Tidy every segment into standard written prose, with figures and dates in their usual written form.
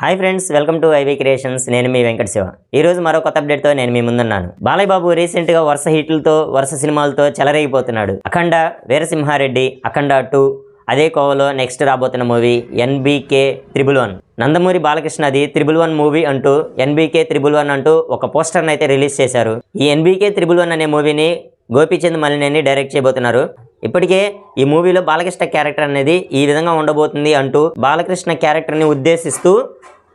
Hi friends, welcome to ivy creations. నేను మీ వెంకట శివ. ఈరోజు మరో కొత్త అప్డేట్తో నేను మీ ముందున్నాను. బాలయ్య బాబు రీసెంట్గా వరుస హిట్లతో వరుస సినిమాలతో చెలరేగిపోతున్నాడు. అఖండ, వీరసింహారెడ్డి, అఖండ 2, అదే కోవలో నెక్స్ట్ రాబోతున్న మూవీ NBK 111. నందమూరి బాలకృష్ణది 111 మూవీ అంటూ NBK 111 అంటూ ఒక పోస్టర్ని అయితే రిలీజ్ చేశారు. ఈ NBK 111 అనే మూవీని గోపీచంద్ మలినేని డైరెక్ట్ చేయబోతున్నారు. ఇప్పటికే ఈ మూవీలో బాలకృష్ణ క్యారెక్టర్ అనేది ఈ విధంగా ఉండబోతుంది అంటూ బాలకృష్ణ క్యారెక్టర్ని ఉద్దేశిస్తూ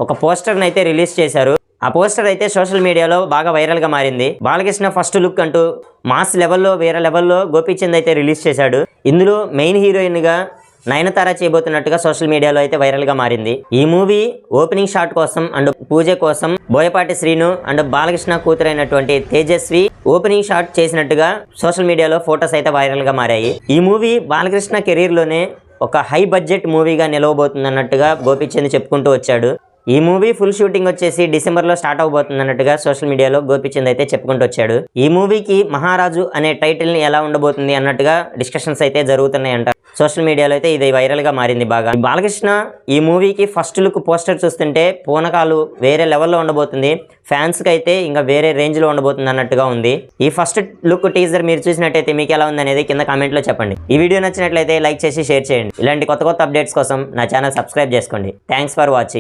ఒక పోస్టర్ని అయితే రిలీజ్ చేశారు. ఆ పోస్టర్ అయితే సోషల్ మీడియాలో బాగా వైరల్గా మారింది. బాలకృష్ణ ఫస్ట్ లుక్ అంటూ మాస్ లెవెల్లో వేరే లెవెల్లో గోపీచంద్ అయితే రిలీజ్ చేశాడు. ఇందులో మెయిన్ హీరోయిన్గా నయనతార చేయబోతున్నట్టుగా సోషల్ మీడియాలో అయితే వైరల్గా మారింది. ఈ మూవీ ఓపెనింగ్ షాట్ కోసం అండ్ పూజ కోసం బోయపాటి శ్రీను అండ్ బాలకృష్ణ కూతురైనటువంటి తేజస్వి ఓపెనింగ్ షాట్ చేసినట్టుగా సోషల్ మీడియాలో ఫొటోస్ అయితే వైరల్గా మారాయి. ఈ మూవీ బాలకృష్ణ కెరీర్లోనే ఒక హై బడ్జెట్ మూవీగా నిలవబోతుంది అన్నట్టుగా గోపీచంద్ చెప్పుకుంటూ వచ్చాడు. ఈ మూవీ ఫుల్ షూటింగ్ వచ్చేసి డిసెంబర్లో స్టార్ట్ అవబోతుంది అన్నట్టుగా సోషల్ మీడియాలో గోపీచంద్ అయితే చెప్పుకుంటూ వచ్చాడు. ఈ మూవీకి మహారాజు అనే టైటిల్ని ఎలా ఉండబోతుంది అన్నట్టుగా డిస్కషన్స్ అయితే జరుగుతున్నాయంట. సోషల్ మీడియాలో అయితే ఇది వైరల్గా మారింది బాగా. బాలకృష్ణ ఈ మూవీకి ఫస్ట్ లుక్ పోస్టర్ చూస్తుంటే పూనకాలు వేరే లెవెల్లో ఉండబోతుంది. ఫ్యాన్స్కి అయితే ఇంకా వేరే రేంజ్లో ఉండబోతుంది అన్నట్టుగా ఉంది. ఈ ఫస్ట్ లుక్ టీజర్ మీరు చూసినట్టయితే మీకు ఎలా ఉంది అనేది కింద కామెంట్లో చెప్పండి. ఈ వీడియో నచ్చినట్లయితే లైక్ చేసి షేర్ చేయండి. ఇలాంటి కొత్త అప్డేట్స్ కోసం నా ఛానల్ సబ్స్క్రైబ్ చేసుకోండి. Thanks for watching.